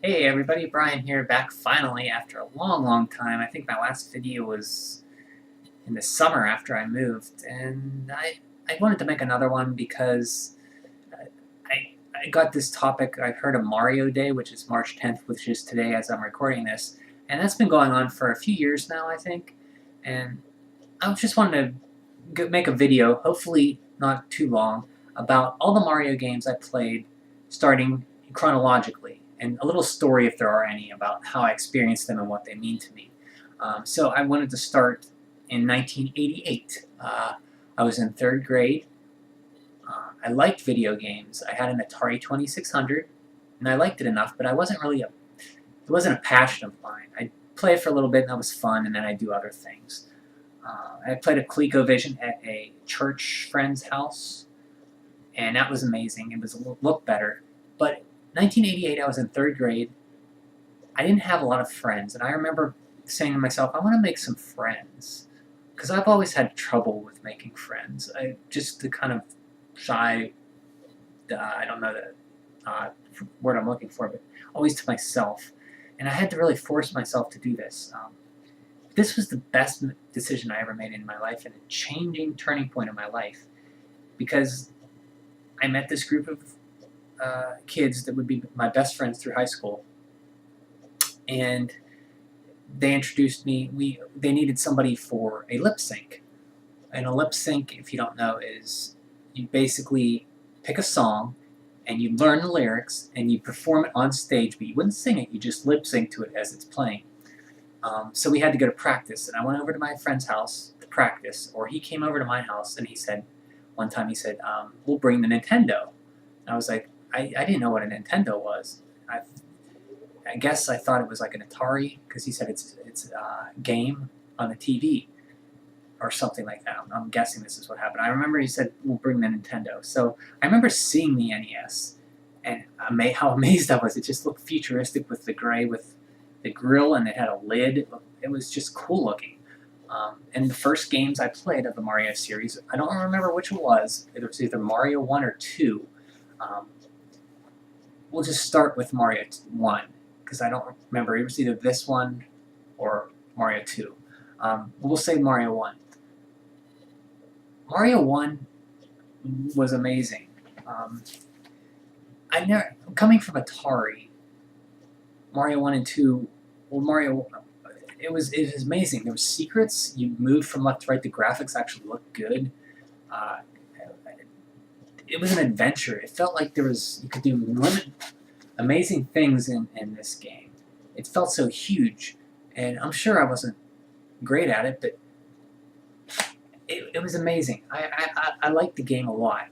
Hey everybody, Brian here, back finally after a long time. I think my last video was in the summer after I moved, and I wanted to make another one because I got this topic. I've heard of Mario Day, which is March 10th, which is today as I'm recording this, and that's been going on for a few years now, I think. And I just wanted to make a video, hopefully not too long, about all the Mario games I played, starting chronologically, and a little story, if there are any, about how I experienced them and what they mean to me. So I wanted to start in 1988. I was in third grade. I liked video games. I had an Atari 2600, and I liked it enough, but I wasn't really it wasn't a passion of mine. I'd play it for a little bit, and that was fun, and then I'd do other things. I played a ColecoVision at a church friend's house, and that was amazing. It was looked better. But 1988, I was in third grade. I didn't have a lot of friends, and I remember saying to myself, I want to make some friends. Because I've always had trouble with making friends. Just the kind of shy, I don't know the word I'm looking for, but always to myself. And I had to really force myself to do this. This was the best decision I ever made in my life and a changing turning point in my life because I met this group of kids that would be my best friends through high school, and they introduced me. They needed somebody for a lip sync, and a lip sync, if you don't know, is you basically pick a song and you learn the lyrics and you perform it on stage, but you wouldn't sing it. You just lip sync to it as it's playing. So we had to go to practice, and I went over to my friend's house to practice, or he came over to my house, and he said, one time he said, we'll bring the Nintendo. And I was like, I didn't know what a Nintendo was. I guess I thought it was like an Atari, because he said it's a game on the TV, or something like that. I'm guessing this is what happened. I remember he said, we'll bring the Nintendo. So I remember seeing the NES, and how amazed I was. It just looked futuristic with the gray, with the grill, and it had a lid. It was just cool looking. And the first games I played of the Mario series, I don't remember which it was. It was either Mario 1 or 2. Um, we'll just start with Mario 1, because I don't remember. It was either this one or Mario 2. We'll say Mario 1. Mario 1 was amazing. Coming from Atari, Mario 1 and 2, well, it was amazing. There were secrets. You moved from left to right. The graphics actually looked good. Uh, it was an adventure. It felt like you could do amazing things in this game. It felt so huge, and I'm sure I wasn't great at it, but it was amazing. I liked the game a lot,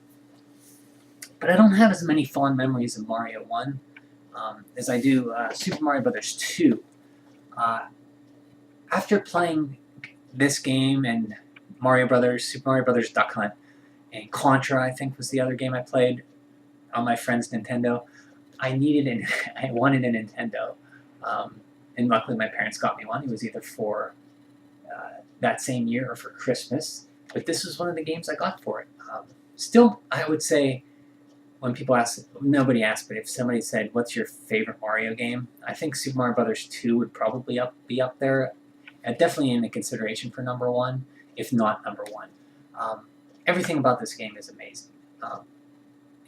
but I don't have as many fond memories of Mario 1 as I do Super Mario Brothers 2. After playing this game and Mario Brothers, Super Mario Brothers Duck Hunt, and Contra, I think was the other game I played on my friend's Nintendo, I wanted a Nintendo, and luckily my parents got me one. It was either for that same year or for Christmas, but this was one of the games I got for it. Still, I would say when people ask, nobody asked, but if somebody said, "What's your favorite Mario game?" I think Super Mario Brothers 2 would probably be up there, definitely in the consideration for number one, if not number one. Everything about this game is amazing.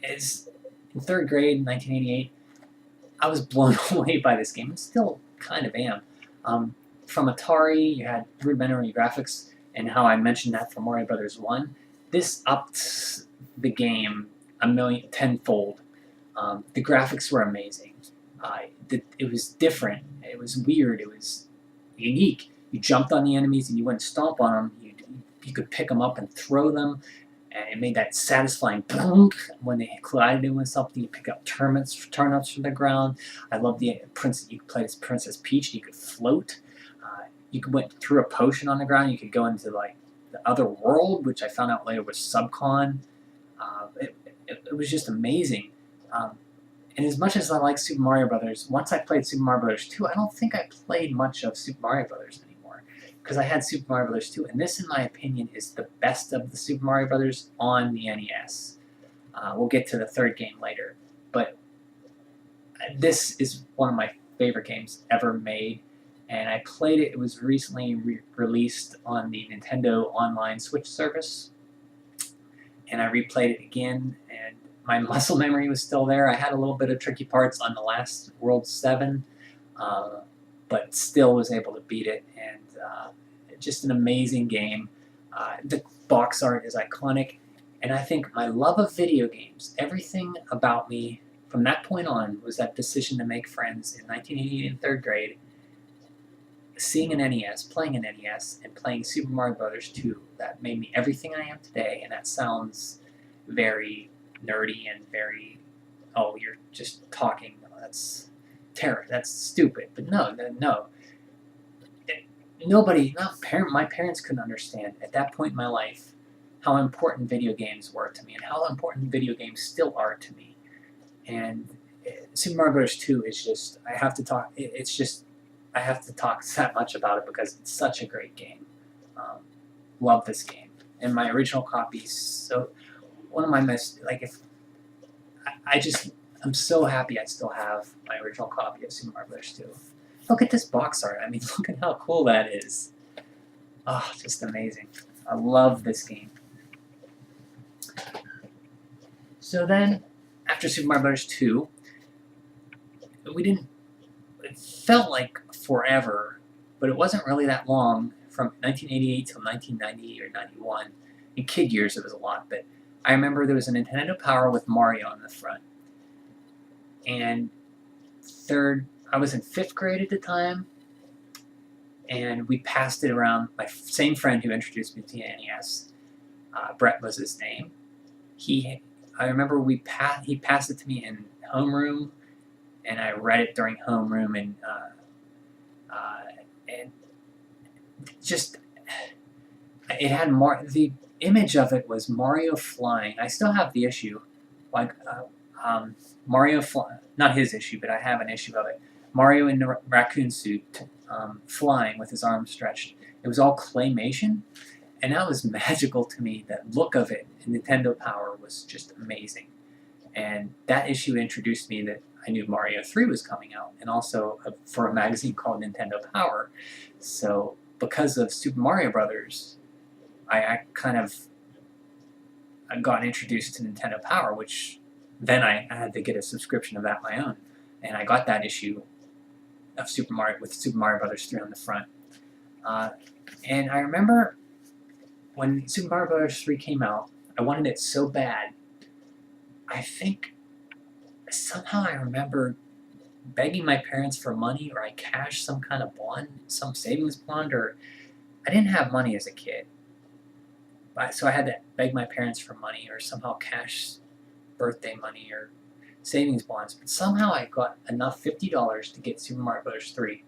Is in third grade, 1988, I was blown away by this game, and still kind of am. From Atari, you had rudimentary graphics, and how I mentioned that for Mario Brothers 1. This upped the game tenfold. The graphics were amazing. It was different. It was weird. It was unique. You jumped on the enemies and you wouldn't stomp on them. You could pick them up and throw them, and it made that satisfying boom when they collided with something. You pick up turnips from the ground. I love the princess. You could play as Princess Peach. You could float. You could went through a potion on the ground. You could go into like the other world, which I found out later was Subcon. It was just amazing. And as much as I like Super Mario Brothers, once I played Super Mario Brothers 2, I don't think I played much of Super Mario Brothers anymore, because I had Super Mario Brothers 2, and this, in my opinion, is the best of the Super Mario Brothers on the NES. We'll get to the third game later, but This is one of my favorite games ever made, and I played it. It was recently released on the Nintendo Online Switch service, and I replayed it again, and my muscle memory was still there. I had a little bit of tricky parts on the last World 7, but still was able to beat it, and just an amazing game. The box art is iconic, and I think my love of video games, everything about me from that point on was that decision to make friends in 1988 in third grade, seeing an NES, playing an NES, and playing Super Mario Brothers 2. That made me everything I am today, and that sounds very nerdy and very, oh, you're just talking, that's terror, that's stupid. But no. Nobody, my parents couldn't understand at that point in my life how important video games were to me and how important video games still are to me. And Super Mario Bros. 2 is just, I have to talk that much about it because it's such a great game. Love this game. And my original copy, so one of my I'm so happy I still have my original copy of Super Mario Bros. 2. Look at this box art. I mean, look at how cool that is. Oh, just amazing. I love this game. So then, after Super Mario Bros. 2, it felt like forever, but it wasn't really that long, from 1988 till 1990 or 91. In kid years, it was a lot, but I remember there was a Nintendo Power with Mario on the front. And I was in 5th grade at the time, and we passed it around. My same friend who introduced me to the NES, Brett was his name. I remember he passed it to me in homeroom, and I read it during homeroom, and just it had the image of it was Mario flying. I still have the issue, like Mario flying. Not his issue, but I have an issue of it. Mario in the raccoon suit, flying with his arms stretched. It was all claymation, and that was magical to me. That look of it in Nintendo Power was just amazing. And that issue introduced me that I knew Mario 3 was coming out, and also for a magazine called Nintendo Power. So because of Super Mario Brothers, I got introduced to Nintendo Power, which then I had to get a subscription of that my own. And I got that issue of Super Mario with Super Mario Brothers 3 on the front. And I remember when Super Mario Brothers 3 came out, I wanted it so bad. I think somehow I remember begging my parents for money, or I cashed some kind of bond, some savings bond, or I didn't have money as a kid. So I had to beg my parents for money or somehow cash birthday money or savings bonds. But somehow I got enough $50 to get Super Mario Bros. 3.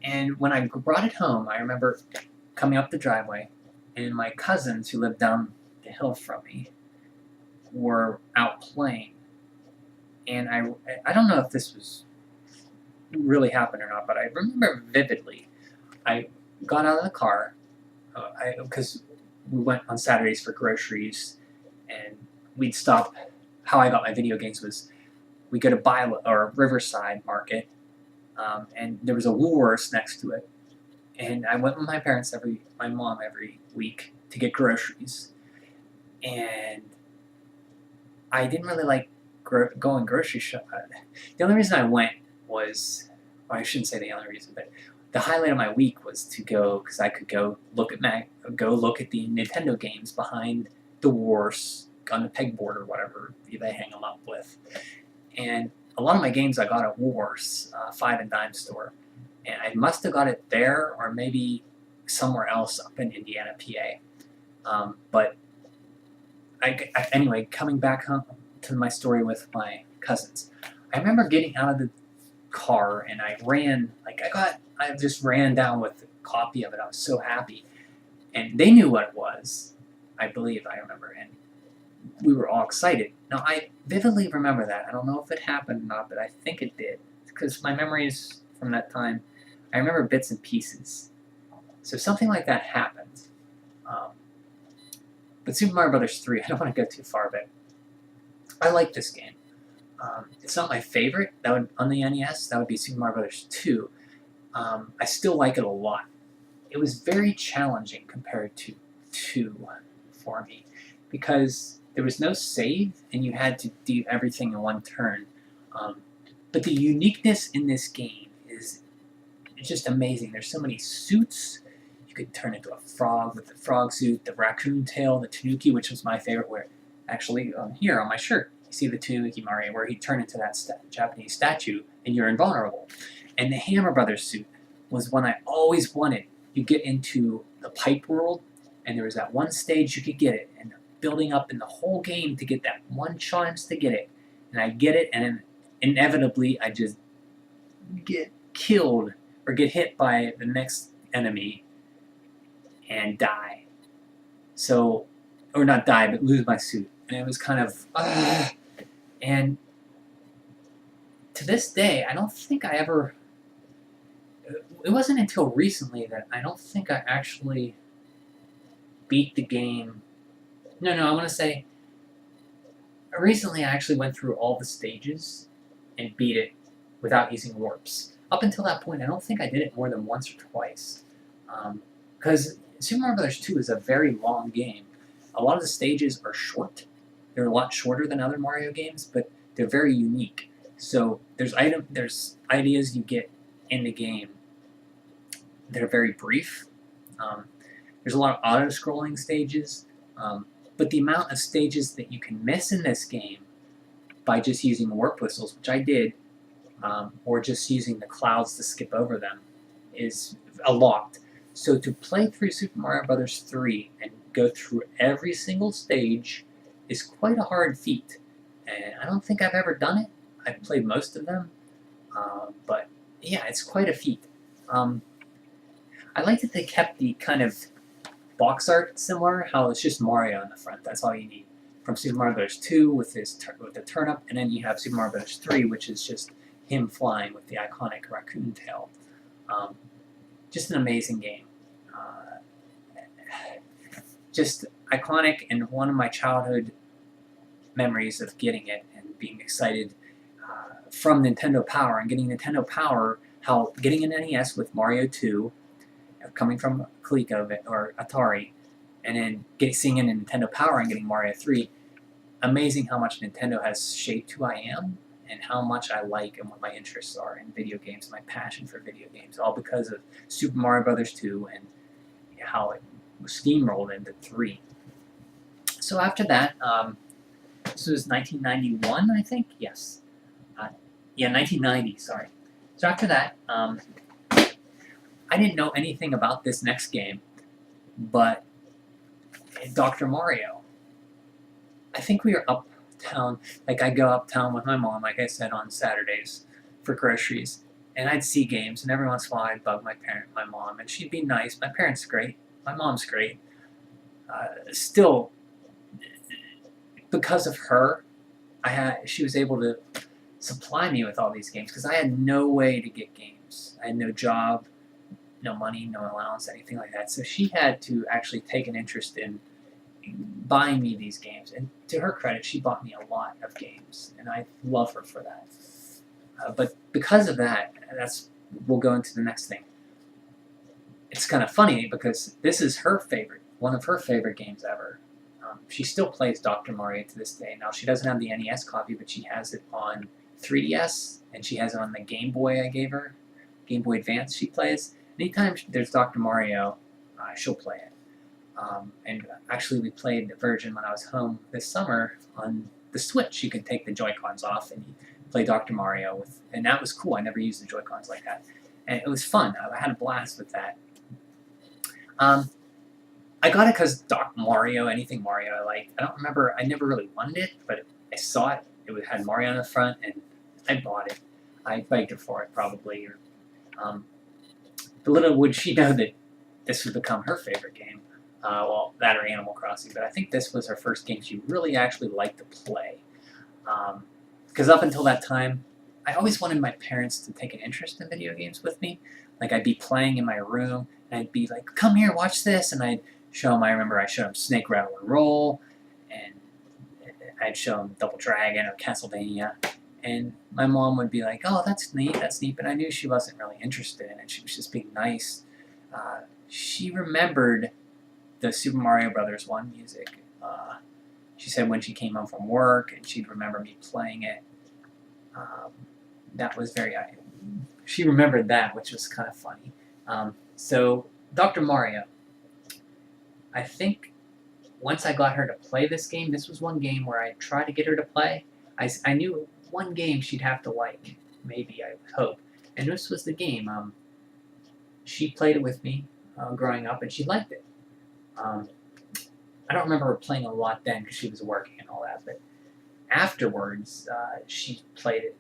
And when I brought it home, I remember coming up the driveway, and my cousins who lived down the hill from me were out playing. And I don't know if this was really happened or not, but I remember vividly. I got out of the car, because we went on Saturdays for groceries, and we'd stop. How I got my video games was we go to Riverside Market, and there was a Woolworths next to it, and I went with my mom every week to get groceries, and I didn't really like going grocery shopping. The only reason I went was, well, I shouldn't say the only reason, but the highlight of my week was to go, because I could go look at the Nintendo games behind the Woolworths on the pegboard or whatever they hang them up with. And a lot of my games I got at Woolworths, 5 and Dime store, and I must have got it there or maybe somewhere else up in Indiana, PA. But anyway, coming back home to my story with my cousins, I remember getting out of the car and I just ran down with a copy of it. I was so happy, and they knew what it was. I remember, and we were all excited. Now I vividly remember that. I don't know if it happened or not, but I think it did, because my memories from that time, I remember bits and pieces. So something like that happened. But Super Mario Bros. 3, I don't want to go too far, but I like this game. It's not my favorite. That would on the NES. That would be Super Mario Bros. 2. I still like it a lot. It was very challenging compared to 2 for me because there was no save and you had to do everything in one turn. But the uniqueness in this game is just amazing. There's so many suits. You could turn into a frog with the frog suit, the raccoon tail, the Tanuki, which was my favorite, where actually here on my shirt, you see the Tanuki Mario, where he turned into that Japanese statue, and you're invulnerable. And the Hammer Brothers suit was one I always wanted. You get into the pipe world, and there was that one stage you could get it, and building up in the whole game to get that one chance to get it. And I get it, and then inevitably I just get killed or get hit by the next enemy and die. So, or not die, but lose my suit. And it was kind of, and to this day, I don't think I ever, it wasn't until recently that I don't think I actually beat the game. No, I want to say, recently I actually went through all the stages and beat it without using warps. Up until that point, I don't think I did it more than once or twice. Because Super Mario Bros. 2 is a very long game. A lot of the stages are short. They're a lot shorter than other Mario games, but they're very unique. So there's ideas you get in the game that are very brief. There's a lot of auto-scrolling stages, but the amount of stages that you can miss in this game by just using warp whistles, which I did, or just using the clouds to skip over them, is a lot. So to play through Super Mario Bros. 3 and go through every single stage is quite a hard feat. And I don't think I've ever done it. I've played most of them. But yeah, it's quite a feat. I like that they kept the kind of box art similar, how it's just Mario on the front. That's all you need. From Super Mario Bros. 2 with the turnip, and then you have Super Mario Bros. 3, which is just him flying with the iconic raccoon tail. Just an amazing game. Just iconic, and one of my childhood memories of getting it and being excited from Nintendo Power and getting Nintendo Power, how getting an NES with Mario 2, coming from Coleco or Atari, and then seeing it in Nintendo Power and getting Mario 3, amazing how much Nintendo has shaped who I am and how much I like and what my interests are in video games, my passion for video games, all because of Super Mario Bros. 2 and how it was steamrolled into 3. So after that, this was 1991, I think? Yes. Yeah, 1990, sorry. So after that, I didn't know anything about this next game, but Dr. Mario. I think we were uptown, like I go uptown with my mom, like I said, on Saturdays for groceries, and I'd see games, and every once in a while I'd bug my mom, and she'd be nice. My parents are great. My mom's great. Still, because of her, she was able to supply me with all these games, because I had no way to get games. I had no job, no money, no allowance, anything like that. So she had to actually take an interest in buying me these games. And to her credit, she bought me a lot of games, and I love her for that. But because of that, we'll go into the next thing. It's kind of funny because this is her favorite, one of her favorite games ever. She still plays Dr. Mario to this day. Now, she doesn't have the NES copy, but she has it on 3DS, and she has it on the Game Boy I gave her, Game Boy Advance she plays. Anytime there's Dr. Mario, she'll play it. And actually, we played the version when I was home this summer on the Switch. You can take the Joy-Cons off and you play Dr. Mario with, and that was cool. I never used the Joy-Cons like that, and it was fun. I had a blast with that. I got it because Mario, anything Mario I liked. I don't remember. I never really wanted it, but I saw it. It had Mario on the front, and I bought it. I begged her for it, probably. But little would she know that this would become her favorite game. Well, that or Animal Crossing, but I think this was her first game she really actually liked to play. Because up until that time, I always wanted my parents to take an interest in video games with me. Like, I'd be playing in my room, and I'd be like, come here, watch this, and I'd show them, I remember I showed them Snake, Rattle, and Roll, and I'd show them Double Dragon or Castlevania, And my mom would be like, "Oh, that's neat, that's neat," but I knew she wasn't really interested in it. She was just being nice. She remembered the Super Mario Brothers 1 music. She said when she came home from work and she'd remember me playing it. Um, that was very... she remembered that, which was kind of funny. So, Dr. Mario. I think once I got her to play this game, this was one game where I tried to get her to play. I knew one game she'd have to like, maybe, I would hope. And this was the game. She played it with me growing up, and she liked it. I don't remember her playing a lot then because she was working and all that, but afterwards, she played it.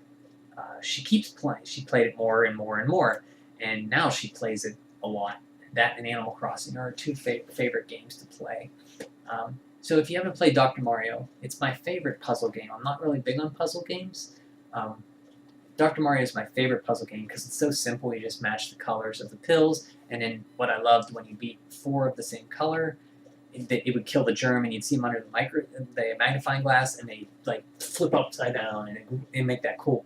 She keeps playing. She played it more and more and more, and now she plays it a lot. That and Animal Crossing are her two favorite games to play. So if you haven't played Dr. Mario, it's my favorite puzzle game. I'm not really big on puzzle games. Dr. Mario is my favorite puzzle game because it's so simple. You just match the colors of the pills, and then what I loved when you beat 4 of the same color, it would kill the germ, and you'd see them under the magnifying glass, and they like flip upside down, and it make that cool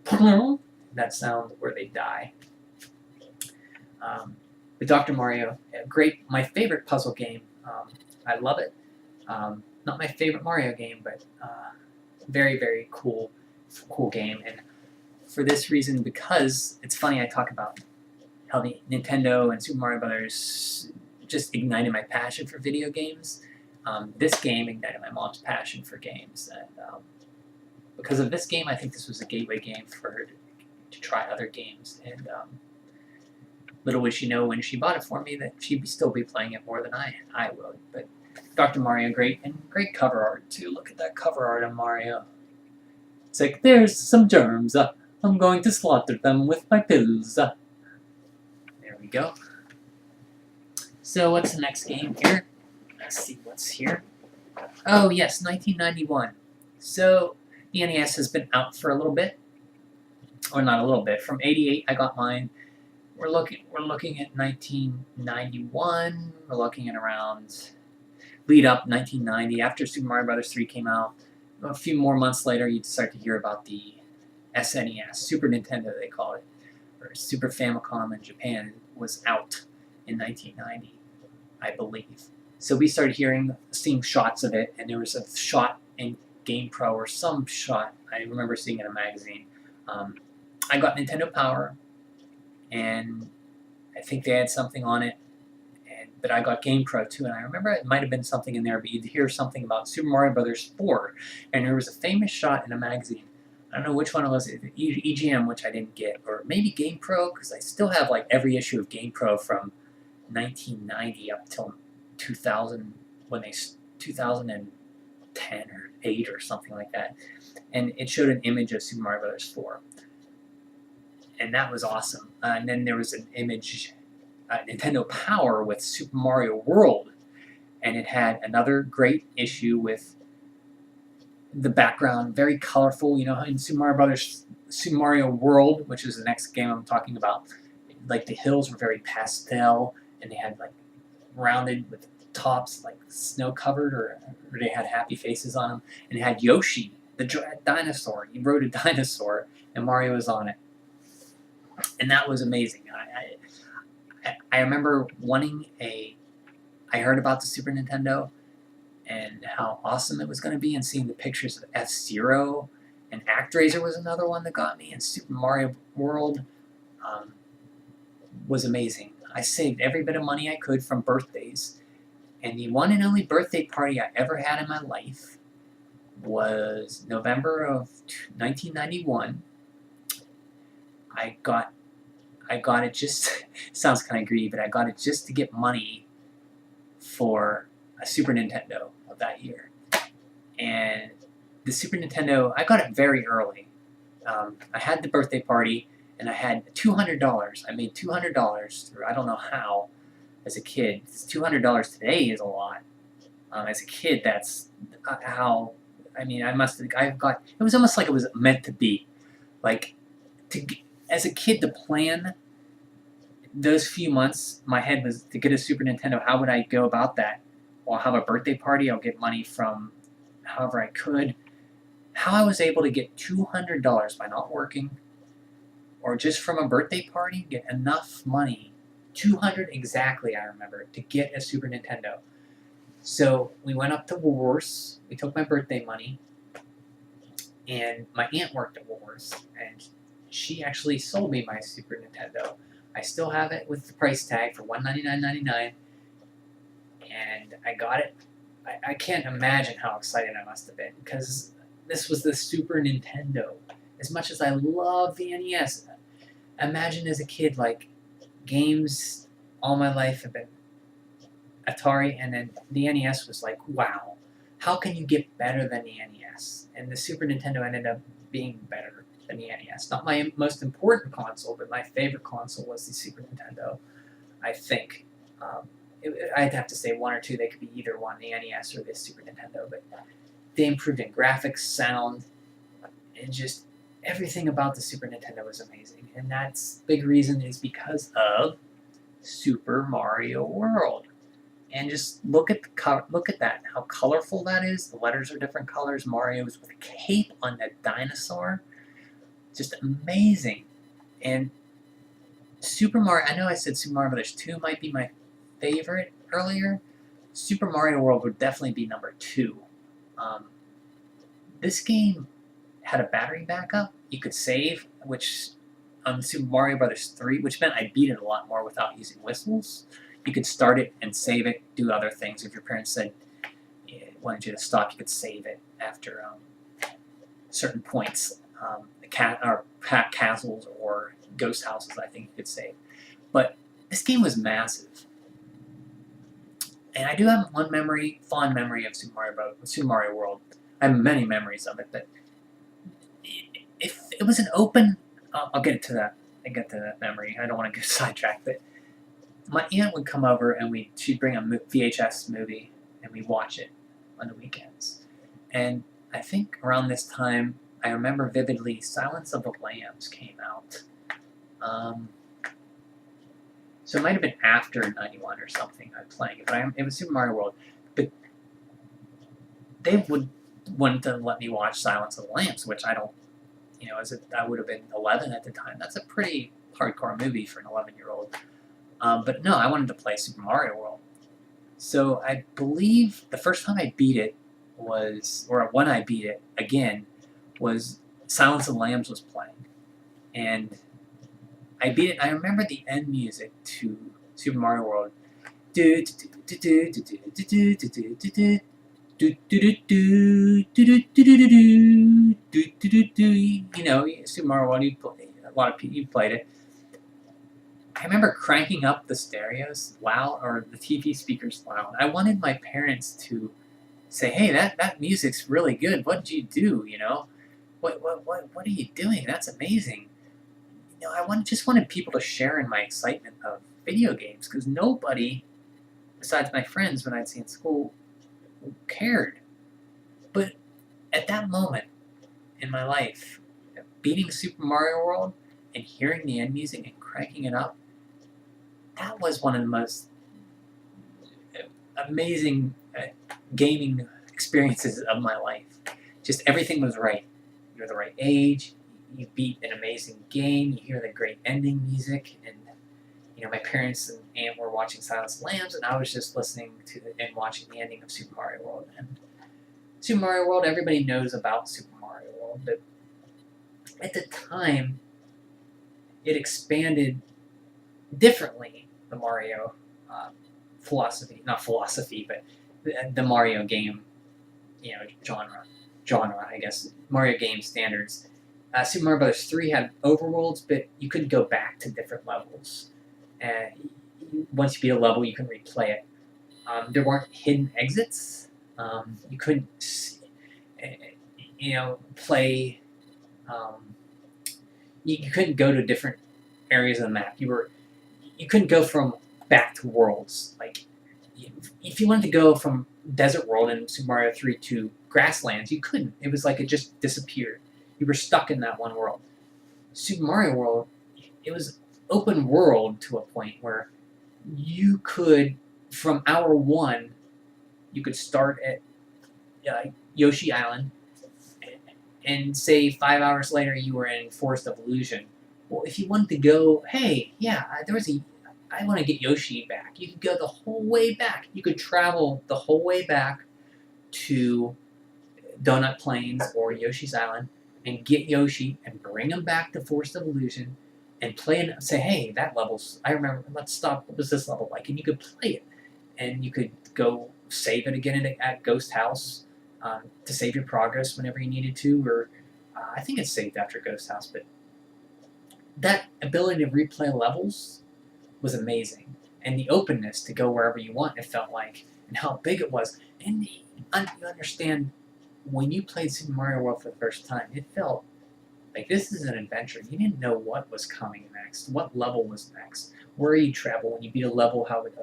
that sound where they die. But Dr. Mario, great, my favorite puzzle game. I love it. Not my favorite Mario game, but very, very cool game. And for this reason, because it's funny, I talk about how the Nintendo and Super Mario Brothers just ignited my passion for video games. This game ignited my mom's passion for games, and because of this game, I think this was a gateway game for her to try other games. And little would she know when she bought it for me that she'd still be playing it more than I would. But Dr. Mario, great, and great cover art too. Look at that cover art of Mario. It's like, there's some germs. I'm going to slaughter them with my pills. There we go. So what's the next game here? Let's see what's here. Oh yes, 1991. So the NES has been out for a little bit, or not a little bit. From '88, I got mine. We're looking at 1991. We're looking at around lead up 1990. After Super Mario Brothers 3 came out, a few more months later, you'd start to hear about the SNES, Super Nintendo they call it, or Super Famicom in Japan, was out in 1990, I believe. So we started seeing shots of it, and there was a shot in GamePro, or some shot I remember seeing in a magazine. I got Nintendo Power, and I think they had something on it, but I got GamePro too, and I remember it might have been something in there, but you'd hear something about Super Mario Brothers 4, and there was a famous shot in a magazine. I don't know which one it was, EGM, which I didn't get, or maybe GamePro, because I still have like every issue of GamePro from 1990 up till 2000, 2010 or 8 or something like that, and it showed an image of Super Mario Brothers 4. And that was awesome. And then there was an image, Nintendo Power with Super Mario World, and it had another great issue with the background, very colorful. You know, in Super Mario World, which is the next game I'm talking about, like the hills were very pastel, and they had like rounded with tops, like snow covered, or they had happy faces on them. And it had Yoshi, the dinosaur. He rode a dinosaur, and Mario was on it. And that was amazing. I remember I heard about the Super Nintendo and how awesome it was going to be, and seeing the pictures of F-Zero, and ActRaiser was another one that got me, and Super Mario World was amazing. I saved every bit of money I could from birthdays, and the one and only birthday party I ever had in my life was November of 1991. I got it just, sounds kind of greedy, but I got it just to get money for a Super Nintendo of that year. And the Super Nintendo, I got it very early. I had the birthday party, and I had $200. I made $200 through, I don't know how, as a kid. $200 today is a lot. As a kid, that's how, I mean, it was almost like it was meant to be. Like, as a kid, to plan those few months, my head was to get a Super Nintendo. How would I go about that? Well, I'll have a birthday party. I'll get money from however I could. how I was able to get $200 by not working or just from a birthday party, get enough money, 200 exactly, I remember, to get a Super Nintendo. So we went up to Woolworths, we took my birthday money, and my aunt worked at Woolworths, and she actually sold me my Super Nintendo. I still have it with the price tag for $199.99, and I got it. I can't imagine how excited I must have been, because this was the Super Nintendo. As much as I love the NES, imagine as a kid, like, games all my life have been Atari, and then the NES was like, wow, how can you get better than the NES? And the Super Nintendo ended up being better than the NES. Not my most important console, but my favorite console was the Super Nintendo, I think. I'd have to say one or two. They could be either one, the NES or the Super Nintendo. But they improved in graphics, sound, and just everything about the Super Nintendo was amazing. And that's big reason is because of Super Mario World. And just look at that, how colorful that is. The letters are different colors. Mario's with a cape on that dinosaur. Just amazing. And Super Mario, I know I said Super Mario Bros. 2 might be my favorite earlier. Super Mario World would definitely be number 2. This game had a battery backup. You could save, which on Super Mario Bros. 3, which meant I beat it a lot more without using whistles. You could start it and save it, do other things. If your parents said wanted you to stop, you could save it after certain points. Packed castles or ghost houses, I think you could save. But this game was massive. And I do have one fond memory of Super Mario World. I have many memories of it, but if it was an open, I'll get to that. I get to that memory. I don't want to get sidetracked, but my aunt would come over and she'd bring a VHS movie and we'd watch it on the weekends. And I think around this time, I remember vividly, Silence of the Lambs came out. So it might have been after 91 or something I was playing it, but it was Super Mario World. But they wouldn't let me watch Silence of the Lambs, which I don't, I would have been 11 at the time. That's a pretty hardcore movie for an 11-year-old. But no, I wanted to play Super Mario World. So I believe the first time I beat it or when I beat it again, was Silence of the Lambs was playing. And I beat it. I remember the end music to Super Mario World. Super Mario World, a lot of people played it. I remember cranking up the stereos loud, or the TV speakers loud. I wanted my parents to say, "Hey, that music's really good. What did you do? What are you doing? That's amazing." I just wanted people to share in my excitement of video games, because nobody, besides my friends when I'd see in school, cared. But at that moment in my life, beating Super Mario World and hearing the end music and cranking it up, that was one of the most amazing gaming experiences of my life. Just everything was right. You're the right age. You beat an amazing game. You hear the great ending music, and my parents and aunt were watching Silence of the Lambs, and I was just listening to and watching the ending of Super Mario World. And Super Mario World, everybody knows about Super Mario World, but at the time, it expanded differently, the Mario not philosophy, but the Mario game, genre, I guess, Mario game standards. Super Mario Bros. 3 had overworlds, but you could go back to different levels. Once you beat a level, you can replay it. There weren't hidden exits. You couldn't, play. You couldn't go to different areas of the map. You couldn't go from back to worlds. Like, if you wanted to go from Desert World in Super Mario 3 to Grasslands, you couldn't. It was like it just disappeared. You were stuck in that one world. Super Mario World, it was open world to a point where you could, from hour 1, you could start at Yoshi Island, and say 5 hours later you were in Forest of Illusion. Well, if you wanted to go, hey, yeah, I want to get Yoshi back. You could go the whole way back. You could travel the whole way back to Donut Plains or Yoshi's Island and get Yoshi and bring him back to Forest of Illusion and play and say, hey, that level's, I remember, let's stop, what was this level like? And you could play it. And you could go save it again at Ghost House to save your progress whenever you needed to, or I think it's saved after Ghost House, but that ability to replay levels was amazing. And the openness to go wherever you want, it felt like, and how big it was. And you understand, when you played Super Mario World for the first time, it felt like this is an adventure. You didn't know what was coming next, what level was next, where you travel. When you beat a level, how it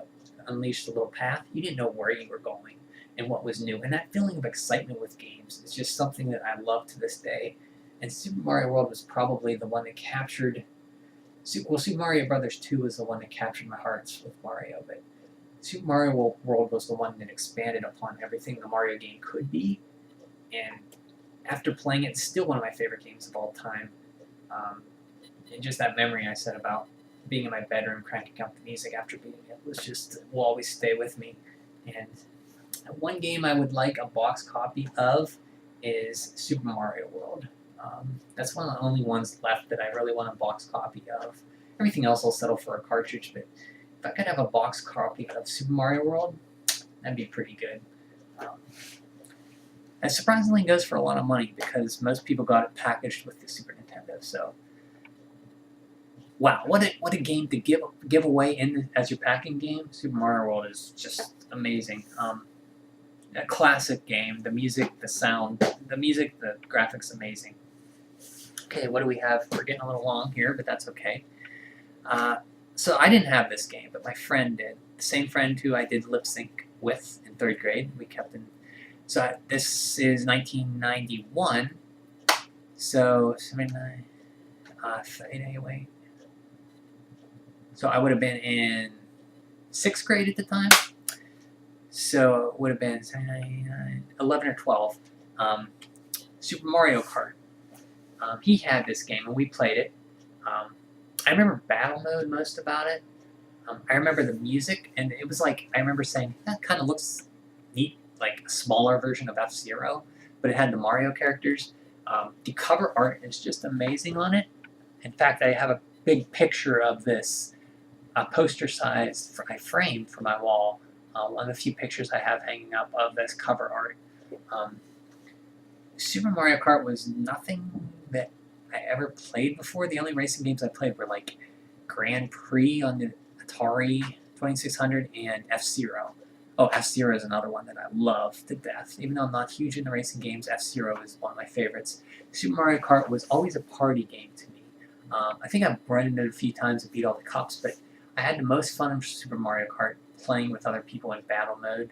unleashed a little path. You didn't know where you were going and what was new. And that feeling of excitement with games is just something that I love to this day. And Super Mario World was probably the one that captured... Well, Super Mario Brothers 2 was the one that captured my hearts with Mario, but Super Mario World was the one that expanded upon everything the Mario game could be. And after playing it, it's still one of my favorite games of all time. And just that memory I said about being in my bedroom cranking up the music after beating it was just, will always stay with me. And one game I would like a box copy of is Super Mario World. That's one of the only ones left that I really want a box copy of. Everything else I'll settle for a cartridge, but if I could have a box copy of Super Mario World, that'd be pretty good. And surprisingly goes for a lot of money because most people got it packaged with the Super Nintendo. So, wow, what a game to give away as your packing game. Super Mario World is just amazing. A classic game. The music, the sound, the graphics, amazing. Okay, what do we have? We're getting a little long here, but that's okay. So I didn't have this game, but my friend did. The same friend who I did lip sync with in 3rd grade. We kept in. So this is 1991. So 79. Anyway. So I would have been in 6th grade at the time. So it would have been 11 or 12. Super Mario Kart. He had this game, and we played it. I remember battle mode most about it. I remember the music, and it was like, I remember saying, that kind of looks neat, like a smaller version of F-Zero, but it had the Mario characters. The cover art is just amazing on it. In fact, I have a big picture of this poster size I framed for my wall. One of the few pictures I have hanging up of this cover art. Super Mario Kart was nothing that I ever played before. The only racing games I played were like Grand Prix on the Atari 2600 and F-Zero. Oh, F-Zero is another one that I love to death. Even though I'm not huge into racing games, F-Zero is one of my favorites. Super Mario Kart was always a party game to me. I think I've run into it a few times and beat all the cups, but I had the most fun in Super Mario Kart playing with other people in battle mode.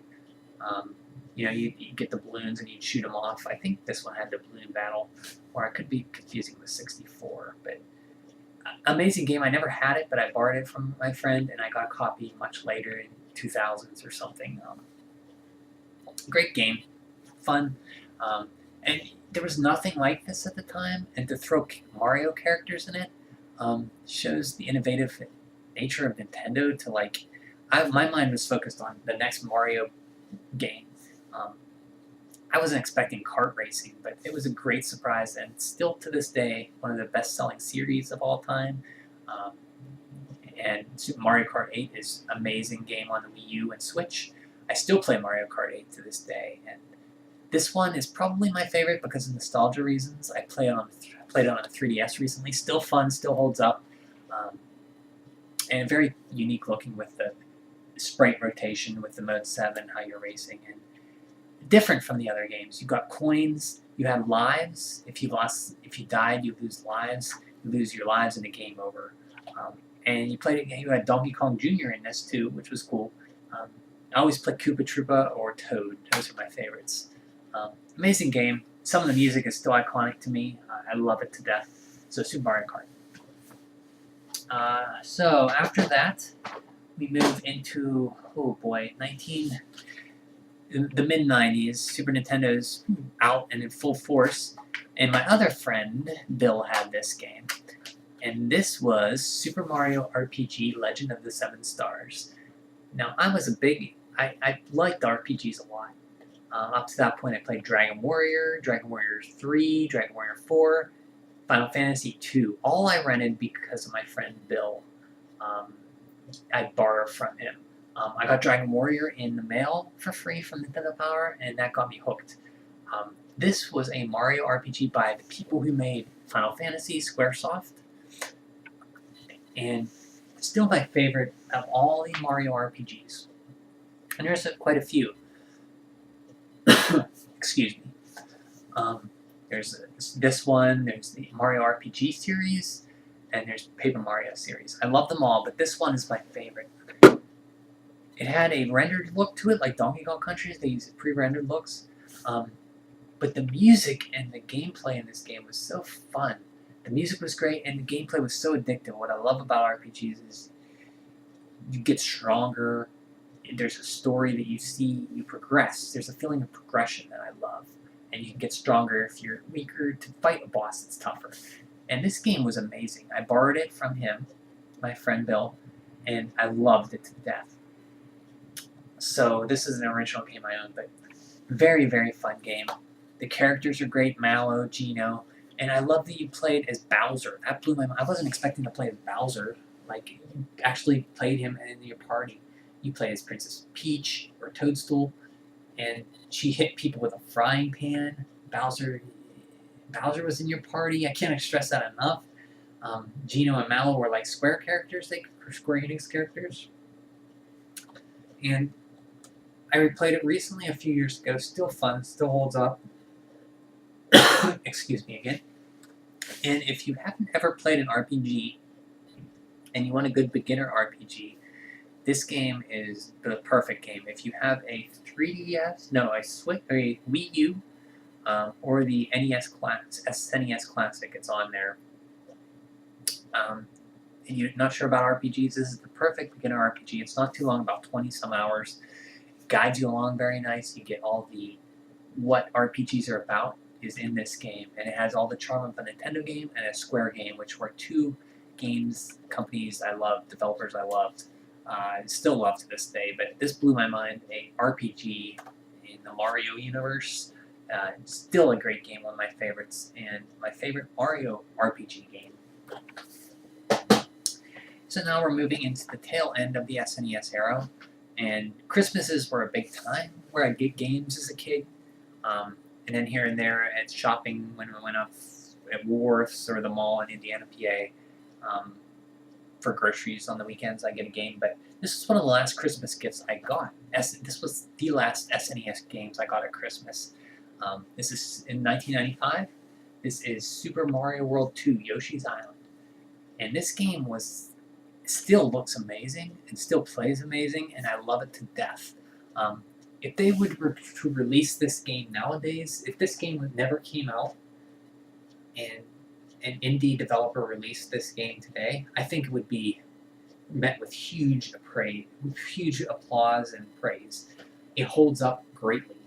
You know, you get the balloons and you'd shoot them off. I think this one had the balloon battle, or I could be confusing with 64. But amazing game. I never had it, but I borrowed it from my friend, and I got a copy much later in 2000s or something. Great game, fun, and there was nothing like this at the time. And to throw Mario characters in it shows the innovative nature of Nintendo. To like, my mind was focused on the next Mario game. I wasn't expecting kart racing, but it was a great surprise, and still to this day, one of the best-selling series of all time. And Super Mario Kart 8 is an amazing game on the Wii U and Switch. I still play Mario Kart 8 to this day, and this one is probably my favorite because of nostalgia reasons. I played it on a 3DS recently. Still fun, still holds up, and very unique looking with the sprite rotation with the Mode 7, how you're racing, and different from the other games. You got coins, you have lives. If you died, you lose lives. You lose your lives and the game over. And you played a game. You had Donkey Kong Jr. in this too, which was cool. I always play Koopa Troopa or Toad. Those are my favorites. Amazing game. Some of the music is still iconic to me. I love it to death. So Super Mario Kart. So after that, we move into, oh boy, the mid-90s, Super Nintendo's out and in full force, and my other friend, Bill, had this game. And this was Super Mario RPG Legend of the Seven Stars. Now, I liked RPGs a lot. Up to that point, I played Dragon Warrior 3, Dragon Warrior 4, Final Fantasy 2. All I rented because of my friend Bill. I borrowed from him. I got Dragon Warrior in the mail for free from Nintendo Power, and that got me hooked. This was a Mario RPG by the people who made Final Fantasy, Squaresoft, and still my favorite of all the Mario RPGs. And there's quite a few. Excuse me. There's this one, there's the Mario RPG series, and there's Paper Mario series. I love them all, but this one is my favorite. It had a rendered look to it, like Donkey Kong Country. They use pre-rendered looks. But the music and the gameplay in this game was so fun. The music was great, and the gameplay was so addictive. What I love about RPGs is you get stronger. There's a story that you see, you progress. There's a feeling of progression that I love. And you can get stronger if you're weaker to fight a boss that's tougher. And this game was amazing. I borrowed it from him, my friend Bill, and I loved it to death. So this is an original game I own, but very, very fun game. The characters are great, Mallow, Geno, and I love that you played as Bowser. That blew my mind. I wasn't expecting to play as Bowser. Like, you actually played him in your party. You play as Princess Peach or Toadstool, and she hit people with a frying pan. Bowser was in your party. I can't stress that enough. Geno and Mallow were like Square characters, Square Enix characters. And I replayed it recently, a few years ago. Still fun, still holds up. Excuse me again. And if you haven't ever played an RPG and you want a good beginner RPG, this game is the perfect game. If you have a 3DS, no, a Wii U, or the SNES Classic, it's on there. And you're not sure about RPGs, this is the perfect beginner RPG. It's not too long, about 20 some hours. It guides you along very nice. You get all the what RPGs are about is in this game, and it has all the charm of a Nintendo game and a Square game, which were two games companies I loved, developers I loved. I still love to this day, but this blew my mind. A RPG in the Mario universe. Still a great game, one of my favorites, and my favorite Mario RPG game. So now we're moving into the tail end of the SNES era, and Christmases were a big time where I'd get games as a kid. And then here and there at shopping when we went up at Woolworths or the mall in Indiana, PA, for groceries on the weekends, I get a game. But this is one of the last Christmas gifts I got. This was the last SNES games I got at Christmas. This is in 1995. This is Super Mario World 2, Yoshi's Island. And this game still looks amazing and still plays amazing, and I love it to death. If they would release this game nowadays, if this game never came out and an indie developer released this game today, I think it would be met with huge applause and praise. It holds up greatly.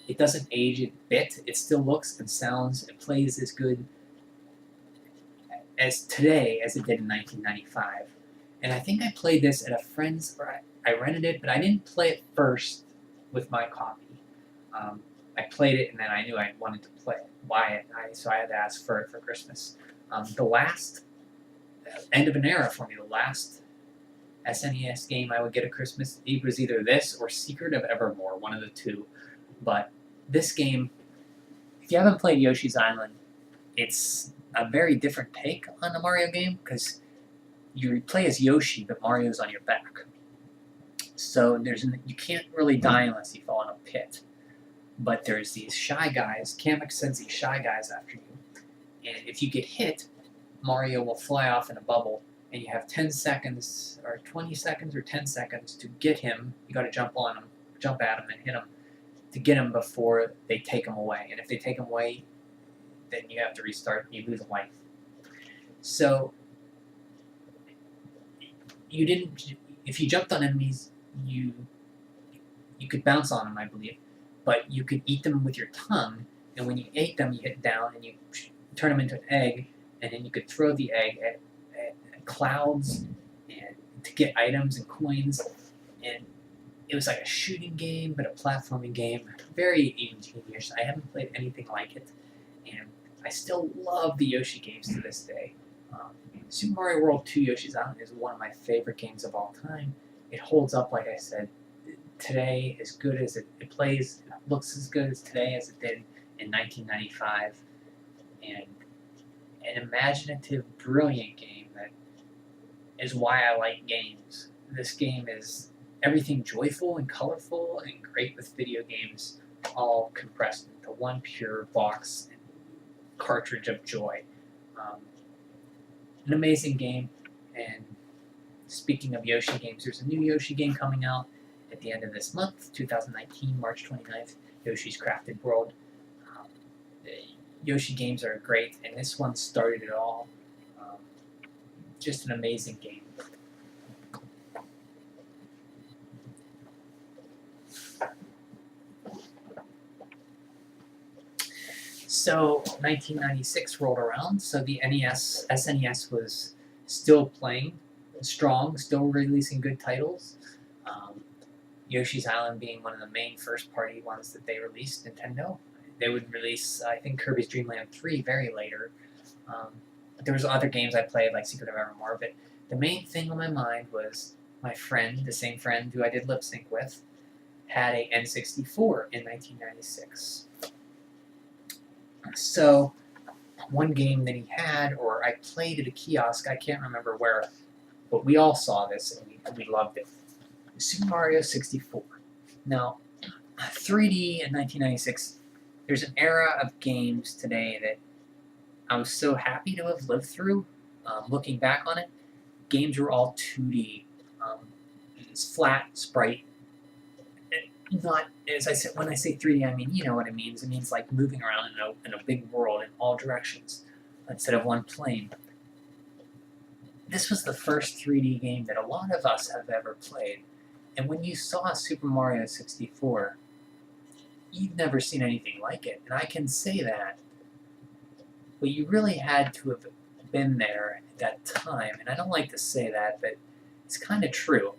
It doesn't age a bit. It still looks and sounds and plays as good as today as it did in 1995. And I think I played this at a friend's, or I rented it, but I didn't play it first with my copy. I played it, and then I knew I wanted to buy it, so I had to ask for it for Christmas. The last end of an era for me, the last SNES game I would get at Christmas, it was either this or Secret of Evermore, one of the two. But this game, if you haven't played Yoshi's Island, it's a very different take on the Mario game, because you play as Yoshi, but Mario's on your back. So you can't really die unless you fall in a pit. But there's these shy guys, Kamek sends these shy guys after you. And if you get hit, Mario will fly off in a bubble, and you have 10 seconds, or 20 seconds, or 10 seconds to get him. You gotta jump at him and hit him to get him before they take him away. And if they take him away, then you have to restart, you lose a life. So, if you jumped on enemies, You could bounce on them, I believe, but you could eat them with your tongue, and when you ate them, you hit down and you turn them into an egg, and then you could throw the egg at clouds and to get items and coins, and it was like a shooting game, but a platforming game. Very ingenious. I haven't played anything like it, and I still love the Yoshi games to this day. Super Mario World 2 Yoshi's Island is one of my favorite games of all time. It holds up, like I said, today as good as it plays, it looks as good as today as it did in 1995. And an imaginative, brilliant game that is why I like games. This game is everything joyful and colorful and great with video games, all compressed into one pure box and cartridge of joy. An amazing game, and speaking of Yoshi games, there's a new Yoshi game coming out at the end of this month, 2019, March 29th, Yoshi's Crafted World. Yoshi games are great, and this one started it all. Just an amazing game. So 1996 rolled around, so the SNES was still playing strong, still releasing good titles. Yoshi's Island being one of the main first-party ones that they released, Nintendo. They would release, I think, Kirby's Dream Land 3 very later. There was other games I played, like Secret of Evermore, but the main thing on my mind was my friend, the same friend who I did lip sync with, had a N64 in 1996. So, one game that he had, or I played at a kiosk, I can't remember where, but we all saw this and we loved it. Super Mario 64. Now, 3D in 1996, there's an era of games today that I was so happy to have lived through. Looking back on it, games were all 2D. It's flat, sprite. Not, as I said, when I say 3D, I mean, you know what it means. It means like moving around in a big world in all directions instead of one plane. This was the first 3D game that a lot of us have ever played. And when you saw Super Mario 64, you've never seen anything like it. And I can say that. But you really had to have been there at that time. And I don't like to say that, but it's kind of true.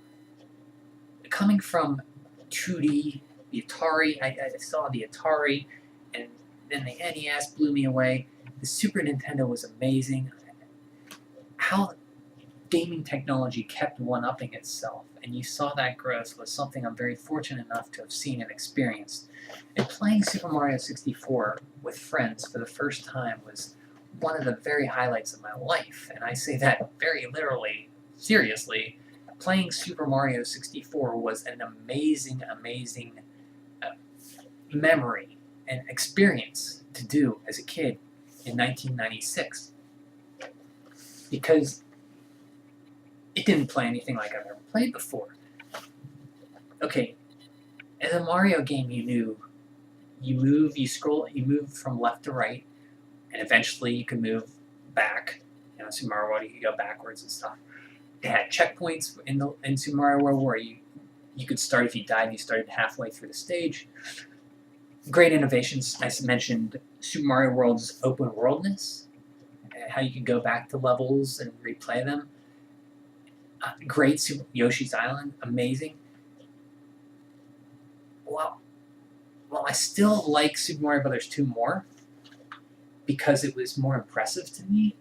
Coming from 2D, the Atari, I saw the Atari, and then the NES blew me away. The Super Nintendo was amazing. How gaming technology kept one-upping itself, and you saw that growth was something I'm very fortunate enough to have seen and experienced. And playing Super Mario 64 with friends for the first time was one of the very highlights of my life, and I say that very literally, seriously. Playing Super Mario 64 was an amazing, amazing memory and experience to do as a kid in 1996. Because it didn't play anything like I've ever played before. Okay, as a Mario game, you knew you move, you scroll, you move from left to right, and eventually you can move back. You know, Super Mario World, you could go backwards and stuff. They had checkpoints in Super Mario World where you could start, if you died, you started halfway through the stage. Great innovations. I mentioned Super Mario World's open worldness, how you could go back to levels and replay them. Great Super Yoshi's Island, amazing. Well, I still like Super Mario Bros. 2 more because it was more impressive to me.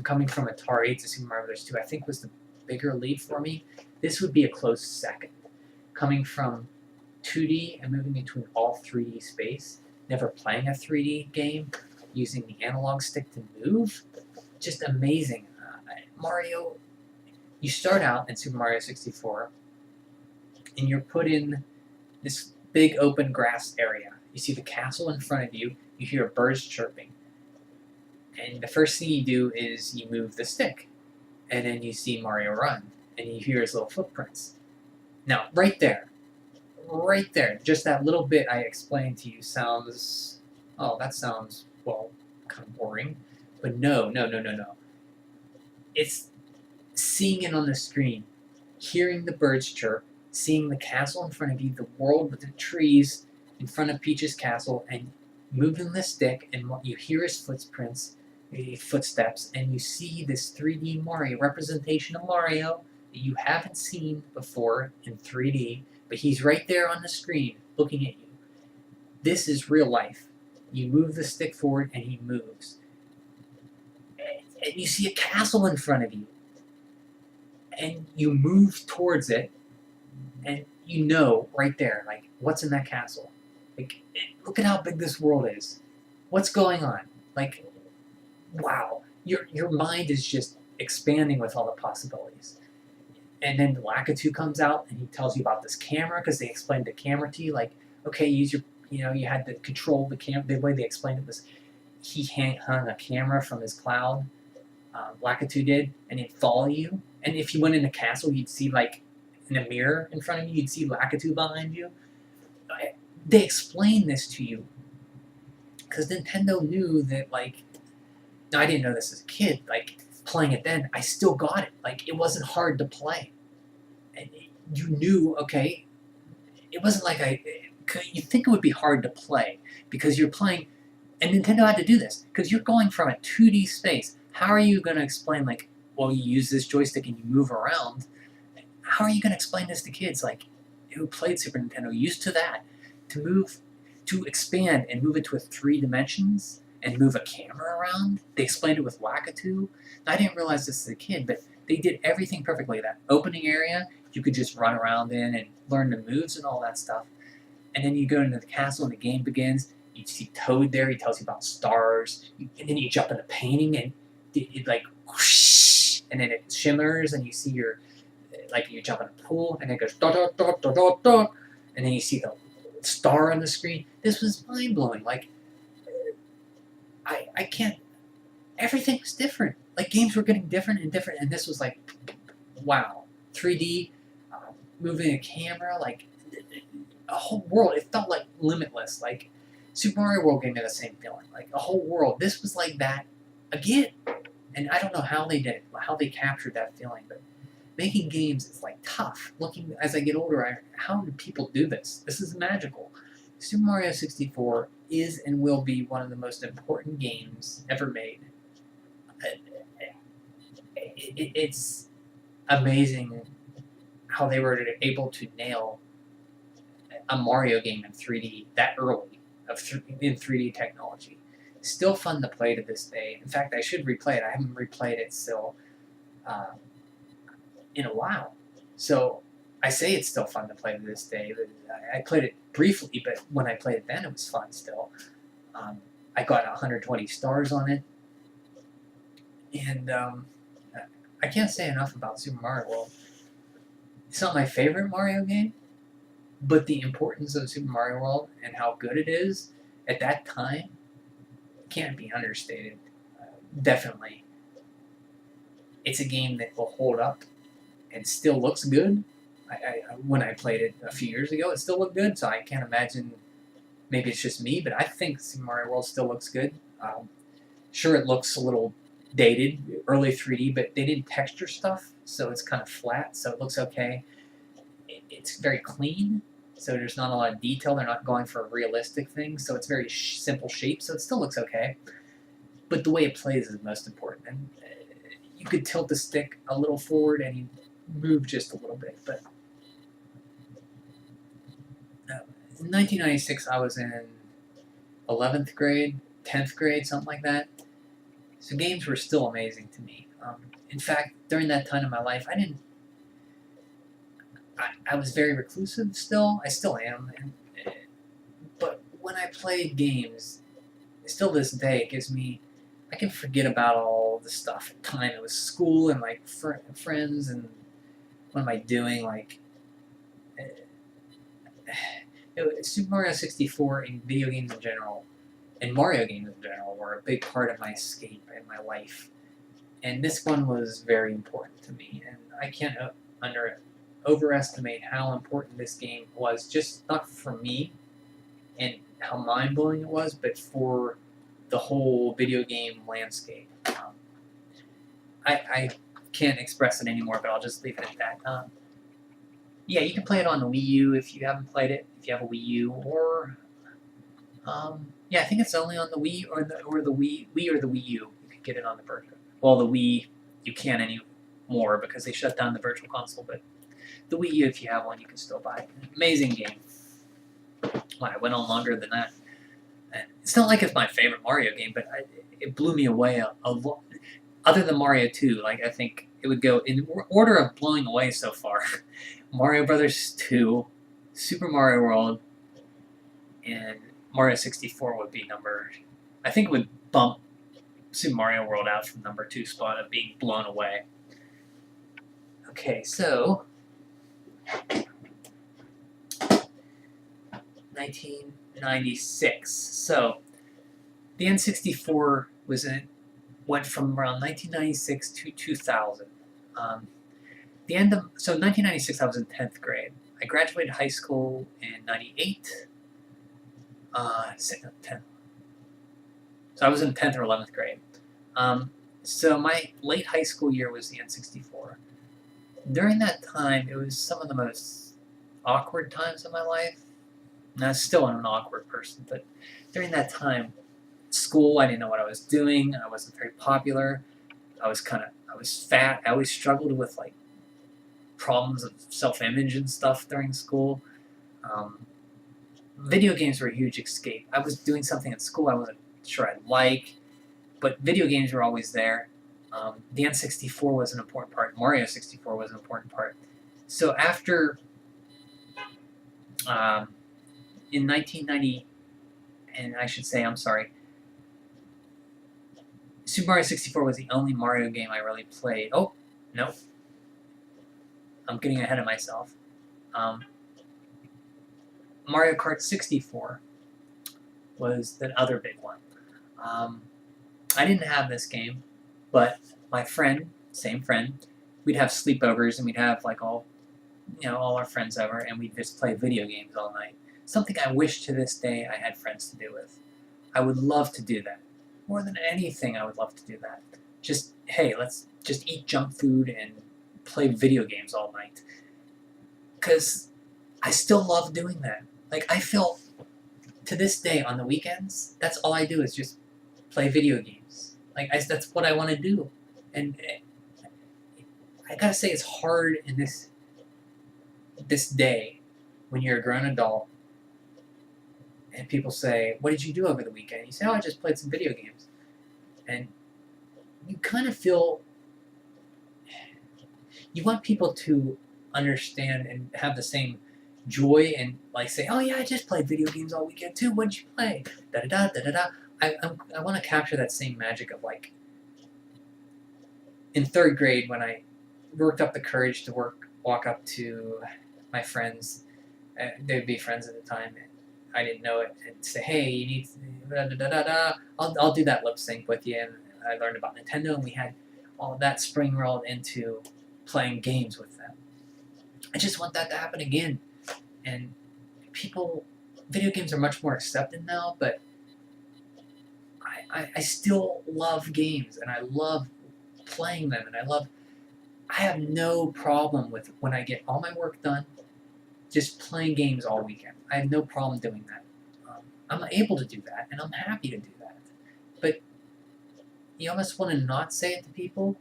Coming from Atari to Super Mario Bros. 2, I think was the bigger leap for me. This would be a close second. Coming from 2D and moving into an all 3D space, never playing a 3D game, using the analog stick to move, just amazing. Mario, you start out in Super Mario 64, and you're put in this big open grass area. You see the castle in front of you, you hear birds chirping. And the first thing you do is you move the stick, and then you see Mario run, and you hear his little footprints. Now, right there, just that little bit I explained to you sounds, oh, that sounds, well, kind of boring. But no. It's seeing it on the screen, hearing the birds chirp, seeing the castle in front of you, the world with the trees in front of Peach's castle, and moving the stick, and you hear his footsteps, and you see this 3D Mario representation of Mario that you haven't seen before in 3D, but he's right there on the screen looking at you. This is real life. You move the stick forward, and he moves. And you see a castle in front of you. And you move towards it, and you know right there, like, what's in that castle. Like, look at how big this world is. What's going on? Like, wow. Your mind is just expanding with all the possibilities. And then Lakitu comes out, and he tells you about this camera, because they explained the camera to you, like, okay, use your, you had to control the camera. The way they explained it was he hung a camera from his cloud, Lakitu did, and it'd follow you. And if you went in a castle, you'd see, like, in a mirror in front of you, you'd see Lakitu behind you. They explained this to you because Nintendo knew that, like, I didn't know this as a kid, like, playing it then, I still got it. Like, it wasn't hard to play. And you knew, okay, it wasn't like you think it would be hard to play because you're playing, and Nintendo had to do this because you're going from a 2D space. How are you going to explain, like, well, you use this joystick and you move around? How are you going to explain this to kids, like, who played Super Nintendo, used to that, to expand and move it to 3 dimensions and move a camera around? They explained it with Lakitu. I didn't realize this as a kid, but they did everything perfectly. That opening area, you could just run around in and learn the moves and all that stuff. And then you go into the castle and the game begins. You see Toad there. He tells you about stars. And then you jump in a painting and it like whoosh, and then it shimmers and you see your, like, you jump in a pool and it goes da da da da da da, and then you see the star on the screen. This was mind blowing. Like, I can't. Everything was different. Like, games were getting different and different, and this was like, wow, 3D, moving a camera, like a whole world. It felt like limitless. Like Super Mario World gave me the same feeling. Like a whole world. This was like that again. And I don't know how they did it, how they captured that feeling, but making games is like tough. Looking as I get older, how do people do this? This is magical. Super Mario 64 is and will be one of the most important games ever made. It's amazing how they were able to nail a Mario game in 3D that early, in 3D technology. Still fun to play to this day. In fact, I should replay it. I haven't replayed it still in a while. So I say it's still fun to play to this day. I played it briefly, but when I played it then, it was fun still. I got 120 stars on it. And I can't say enough about Super Mario World. It's not my favorite Mario game, but the importance of Super Mario World and how good it is at that time can't be understated. Definitely. It's a game that will hold up and still looks good. When I played it a few years ago, it still looked good, so I can't imagine, maybe it's just me, but I think Super Mario World still looks good. Sure, it looks a little dated, early 3D, but they didn't texture stuff, so it's kind of flat, so it looks okay. It's very clean, so there's not a lot of detail. They're not going for realistic things, so it's very simple shape, so it still looks okay. But the way it plays is most important. And you could tilt the stick a little forward and you move just a little bit. But in 1996, I was in 11th grade, 10th grade, something like that. So games were still amazing to me. In fact, during that time in my life, I was very reclusive still. I still am. But when I played games, still this day, it gives me, I can forget about all the stuff. At the time, it was school and like friends and what am I doing? Like, Super Mario 64 and video games in general, and Mario games in general, were a big part of my escape in my life. And this one was very important to me, and I can't overestimate how important this game was, just not for me and how mind-blowing it was, but for the whole video game landscape. I can't express it anymore, but I'll just leave it at that. Yeah, you can play it on the Wii U if you haven't played it. If you have a Wii U, or yeah, I think it's only on the Wii or the Wii or the Wii U. You can get it on the virtual. Well, the Wii you can't anymore because they shut down the virtual console. But the Wii U, if you have one, you can still buy it. Amazing game. Wow, I went on longer than that. And it's not like it's my favorite Mario game, but it blew me away a lot. Other than Mario 2, like I think it would go in order of blowing away so far. Mario Brothers 2, Super Mario World, and Mario 64 would be number. I think it would bump Super Mario World out from number 2 spot of being blown away. Okay, so 1996. So the N64 went from around 1996 to 2000. The end of 1996, I was in 10th grade. I graduated high school in 98. 10th. So I was in 10th or 11th grade. So my late high school year was the N64. During that time, it was some of the most awkward times of my life. And I still am an awkward person, but during that time, school, I didn't know what I was doing. I wasn't very popular. I was fat. I always struggled with like problems of self-image and stuff during school. Video games were a huge escape. I was doing something at school I wasn't sure I'd like, but video games were always there. The N64 was an important part. Mario 64 was an important part. So after, in 1990, and I should say, I'm sorry, Super Mario 64 was the only Mario game I really played. Oh, no. I'm getting ahead of myself. Mario Kart 64 was the other big one. I didn't have this game, but my friend, same friend, we'd have sleepovers and we'd have like all our friends over and we'd just play video games all night. Something I wish to this day I had friends to do with. I would love to do that. More than anything, I would love to do that. Just, hey, let's just eat junk food and play video games all night. Because I still love doing that. Like, I feel, to this day, on the weekends, that's all I do is just play video games. Like, that's what I want to do. And I gotta say, it's hard in this day, when you're a grown adult, and people say, what did you do over the weekend? You say, oh, I just played some video games. And you kind of feel, you want people to understand and have the same joy and like say, oh yeah, I just played video games all weekend too. What did you play? Da da da da da da. I want to capture that same magic of like in third grade when I worked up the courage to walk up to my friends. They'd be friends at the time. I didn't know it, and say, hey, you need da da da da da. I'll do that lip sync with you. And I learned about Nintendo, and we had all that spring rolled into playing games with them. I just want that to happen again. And video games are much more accepted now, but I still love games, and I love playing them, and I have no problem with when I get all my work done, just playing games all weekend. I have no problem doing that. I'm able to do that, and I'm happy to do that. But you almost want to not say it to people.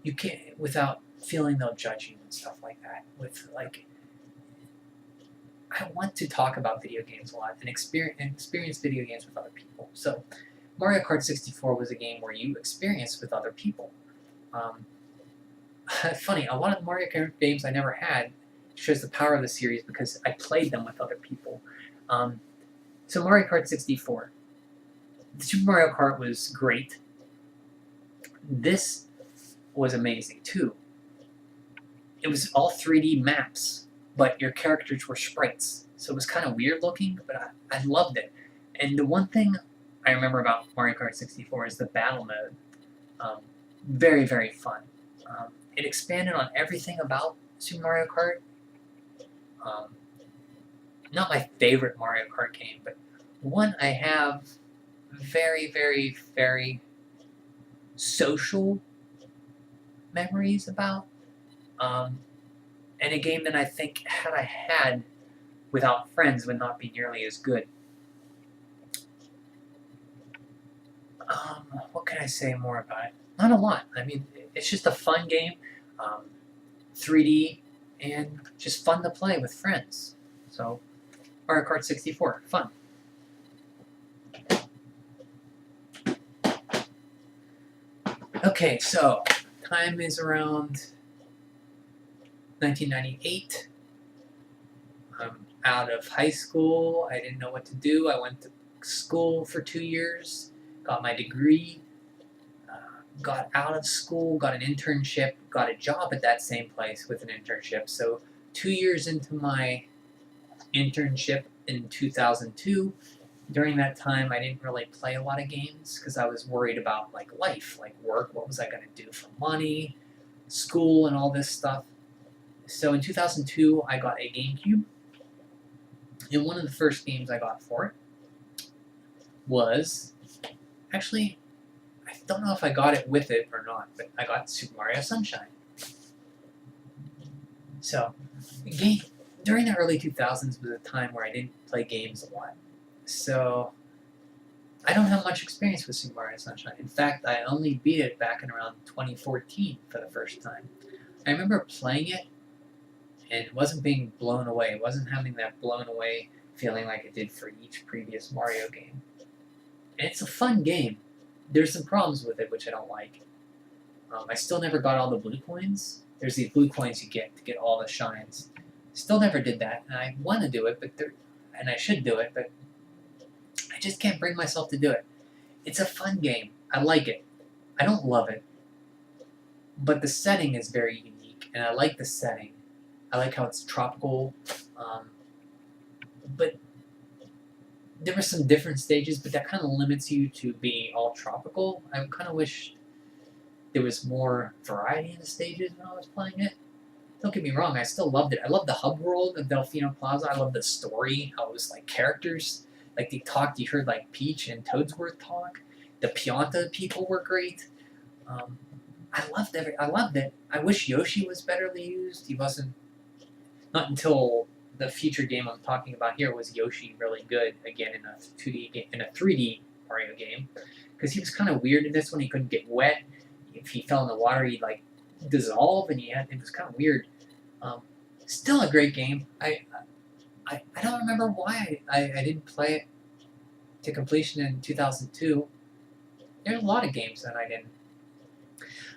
You can't without feeling they'll judge you and stuff like that. With like, I want to talk about video games a lot and experience video games with other people. So Mario Kart 64 was a game where you experience with other people. Funny, a lot of the Mario Kart games I never had shows the power of the series because I played them with other people. So Mario Kart 64. Super Mario Kart was great. This was amazing too. It was all 3D maps, but your characters were sprites. So it was kind of weird looking, but I loved it. And the one thing I remember about Mario Kart 64 is the battle mode. Very, very fun. It expanded on everything about Super Mario Kart. Not my favorite Mario Kart game, but one I have very, very, very social memories about. and a game that I think had I had without friends would not be nearly as good. What can I say more about it? Not a lot. I mean, it's just a fun game, 3D, and just fun to play with friends. So, Mario Kart 64, fun. Okay, so time is around 1998. I'm out of high school. I didn't know what to do. I went to school for 2 years, got my degree, got out of school, got an internship, got a job at that same place with an internship. So 2 years into my internship in 2002, during that time I didn't really play a lot of games because I was worried about like life, like work, what was I going to do for money, school, and all this stuff. So in 2002 I got a GameCube, and one of the first games I got for it was, actually, I don't know if I got it with it or not, but I got Super Mario Sunshine. So, during the early 2000s was a time where I didn't play games a lot. So, I don't have much experience with Super Mario Sunshine. In fact, I only beat it back in around 2014 for the first time. I remember playing it and wasn't being blown away. It wasn't having that blown away feeling like it did for each previous Mario game. And it's a fun game. There's some problems with it which I don't like. I still never got all the blue coins. There's these blue coins you get to get all the shines. Still never did that, and I want to do it, and I should do it, but I just can't bring myself to do it. It's a fun game. I like it. I don't love it, but the setting is very unique, and I like the setting. I like how it's tropical, but there were some different stages, but that kind of limits you to being all tropical. I kind of wish there was more variety in the stages when I was playing it. Don't get me wrong, I still loved it. I loved the hub world of Delfino Plaza. I loved the story, how it was like characters. Like they talked, you heard like Peach and Toadsworth talk. The Pianta people were great. I loved it. I wish Yoshi was betterly used. He wasn't. Not until the future game I'm talking about here was Yoshi really good again in a 2D game, in a 3D Mario game, because he was kind of weird in this one. He couldn't get wet. If he fell in the water, he'd like dissolve, and it was kind of weird. Still a great game. I don't remember why I didn't play it to completion in 2002. There's a lot of games that I didn't.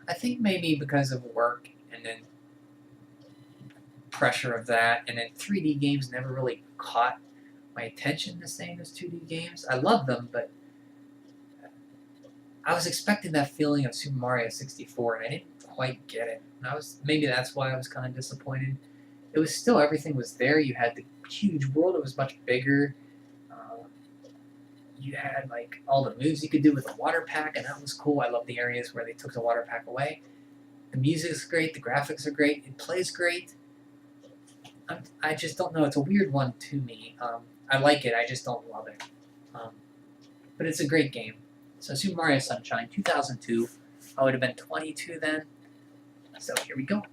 I think maybe because of work and then pressure of that, and then 3D games never really caught my attention the same as 2D games. I love them, but I was expecting that feeling of Super Mario 64, and I didn't quite get it. And maybe that's why I was kind of disappointed. It was still, everything was there. You had the huge world. It was much bigger. You had like all the moves you could do with the water pack, and that was cool. I love the areas where they took the water pack away. The music's great. The graphics are great. It plays great. I just don't know. It's a weird one to me. I like it. I just don't love it. But it's a great game. So Super Mario Sunshine, 2002. I would have been 22 then. So here we go.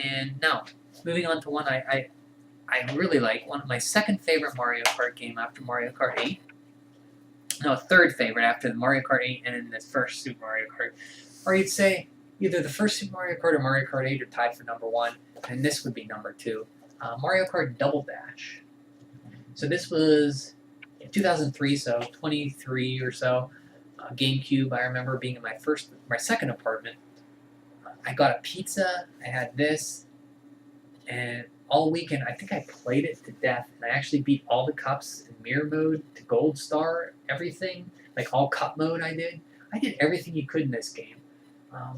And now, moving on to one I really like. One of my second favorite Mario Kart game after Mario Kart 8. No, third favorite after the Mario Kart 8 and then the first Super Mario Kart. Or you'd say either the first Super Mario Kart or Mario Kart 8 are tied for number 1, and this would be number 2. Mario Kart Double Dash. So this was in 2003, so 23 or so. GameCube. I remember being in my second apartment. I got a pizza. I had this, and all weekend I think I played it to death, and I actually beat all the cups in mirror mode to gold star, everything, like all cup mode. I did everything you could in this game. I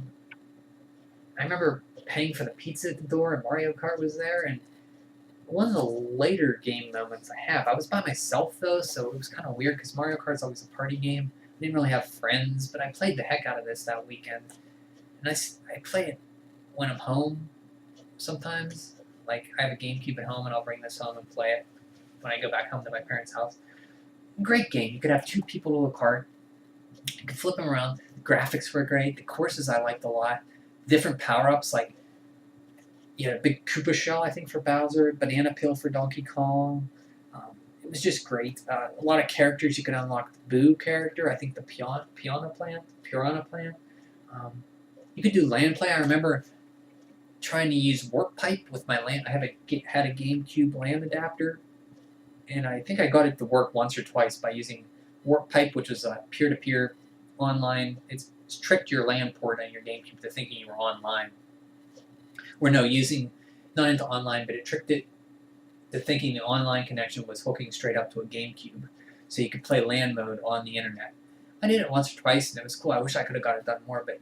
remember paying for the pizza at the door, and Mario Kart was there, and one of the later game moments I was by myself though, so it was kind of weird because Mario Kart's always a party game. I didn't really have friends, but I played the heck out of this that weekend. And I play it when I'm home sometimes. Like, I have a GameCube at home, and I'll bring this home and play it when I go back home to my parents' house. Great game. You could have 2 people to a cart. You could flip them around. The graphics were great. The courses I liked a lot. Different power-ups, like You had a big Koopa shell, I think, for Bowser, banana peel for Donkey Kong. It was just great. A lot of characters you could unlock. The Boo character, I think the Piranha Plant. Um, you could do land play. I remember trying to use Warp Pipe with my land. I had a GameCube LAN adapter, and I think I got it to work once or twice by using Warp Pipe, which was a peer-to-peer online. It's tricked your LAN port on your GameCube to thinking you were online. Or no, using not into online, but it tricked it to thinking the online connection was hooking straight up to a GameCube, so you could play LAN mode on the internet. I did it once or twice, and it was cool. I wish I could have got it done more, but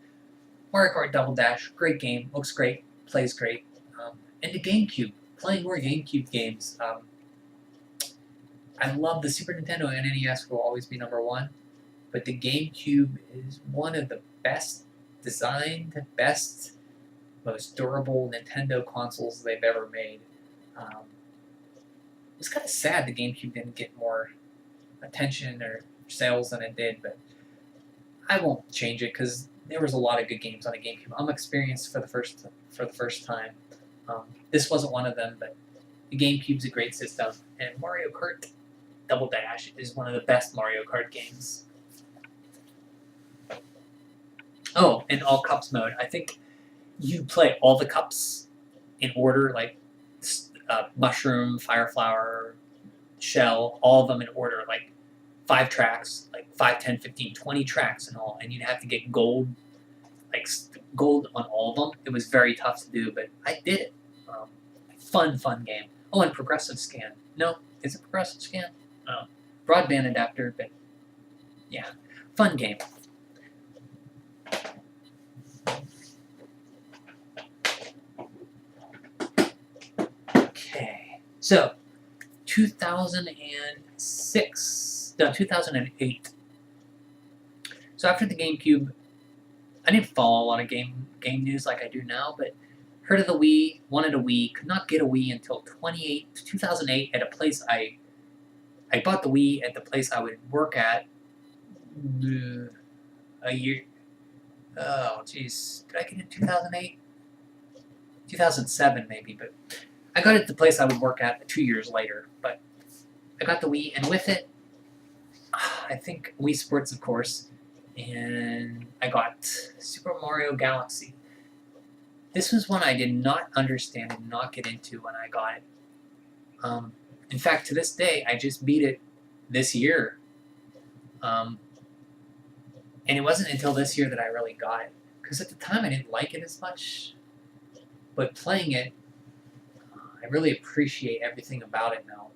Mario Kart Double Dash, great game, looks great, plays great. And the GameCube, playing more GameCube games. I love the Super Nintendo and NES will always be number one, but the GameCube is one of the best designed, best, most durable Nintendo consoles they've ever made. It's kind of sad the GameCube didn't get more attention or sales than it did, but I won't change it because there was a lot of good games on the GameCube. I'm experienced for the first time. This wasn't one of them, but the GameCube's a great system, and Mario Kart Double Dash is one of the best Mario Kart games. Oh, and all cups mode. I think you play all the cups in order, like mushroom, fire flower, shell, all of them in order, like 5 tracks, like 5, 10, 15, 20 tracks in all, and you'd have to get gold, like gold on all of them. It was very tough to do, but I did it. Fun game. Oh, and progressive scan. No, is it progressive scan? No. Broadband adapter, but yeah, fun game. Okay, so 2008. So after the GameCube, I didn't follow a lot of game news like I do now, but heard of the Wii, wanted a Wii, could not get a Wii until 2008 at a place I bought the Wii at the place I would work at a year. Oh, jeez. Did I get it in 2008? 2007 maybe, but I got it at the place I would work at 2 years later. But I got the Wii, and with it, I think Wii Sports, of course, and I got Super Mario Galaxy. This was one I did not understand and not get into when I got it. In fact, to this day, I just beat it this year. And it wasn't until this year that I really got it. Because at the time, I didn't like it as much. But playing it, I really appreciate everything about it now.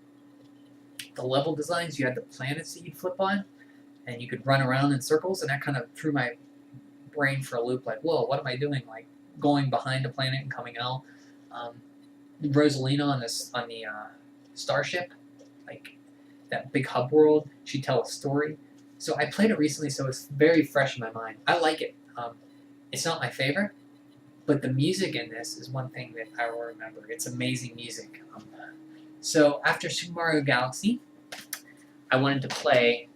The level designs, you had the planets that you'd flip on, and you could run around in circles, and that kind of threw my brain for a loop, like, whoa, what am I doing? Like, going behind a planet and coming out. Rosalina on the starship, like that big hub world, she'd tell a story. So I played it recently, so it's very fresh in my mind. I like it. It's not my favorite, but the music in this is one thing that I will remember. It's amazing music. So after Super Mario Galaxy, I wanted to play.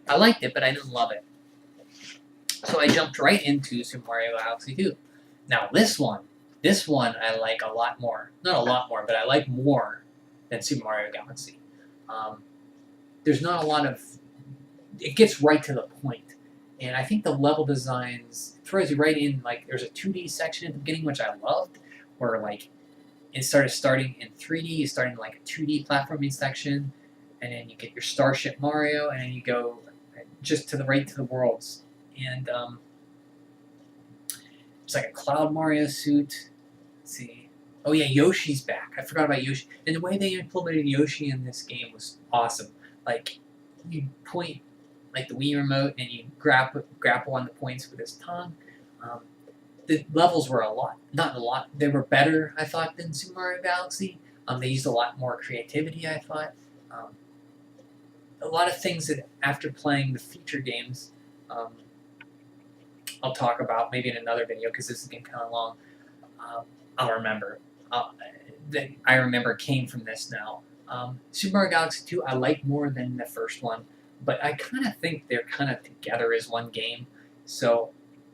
I liked it, but I didn't love it. So I jumped right into Super Mario Galaxy 2. Now this one I like a lot more. Not a lot more, but I like more than Super Mario Galaxy. There's not a lot of... It gets right to the point. And I think the level designs throws you right in, like, there's a 2D section at the beginning, which I loved, where, like, it starting in 3D, you start in, like, a 2D platforming section, and then you get your Starship Mario, and then you go just to the right to the worlds. And, it's like a Cloud Mario suit. Let's see. Oh yeah, Yoshi's back. I forgot about Yoshi. And the way they implemented Yoshi in this game was awesome. Like, you point like the Wii remote and you grapple on the points with his tongue. The levels were not a lot. They were better, I thought, than Super Mario Galaxy. They used a lot more creativity, I thought. A lot of things that after playing the feature games, I'll talk about maybe in another video because this is getting kind of long. I'll remember. That I remember came from this now. Super Mario Galaxy 2 I like more than the first one, but I kind of think they're kind of together as one game. So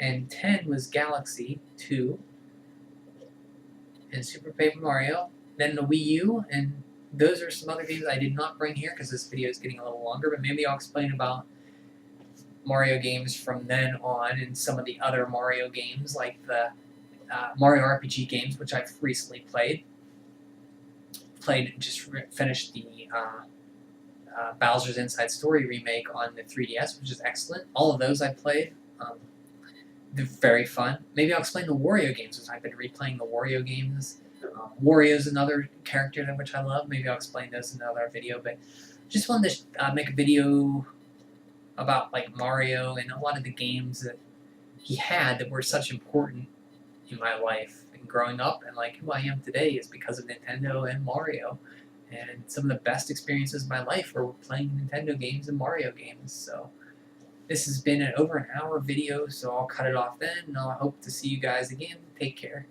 and 10 was Galaxy 2, and Super Paper Mario, then the Wii U, and those are some other games I did not bring here because this video is getting a little longer, but maybe I'll explain about Mario games from then on and some of the other Mario games like the Mario RPG games, which I've recently played. Finished the Bowser's Inside Story remake on the 3DS, which is excellent. All of those I played. They're very fun. Maybe I'll explain the Wario games, because I've been replaying the Wario games. Wario's another character which I love. Maybe I'll explain those in another video, but just wanted to make a video about like Mario and a lot of the games that he had that were such important in my life and growing up, and like who I am today is because of Nintendo and Mario. And some of the best experiences of my life were playing Nintendo games and Mario games. So this has been over an hour video, so I'll cut it off then, and I hope to see you guys again. Take care.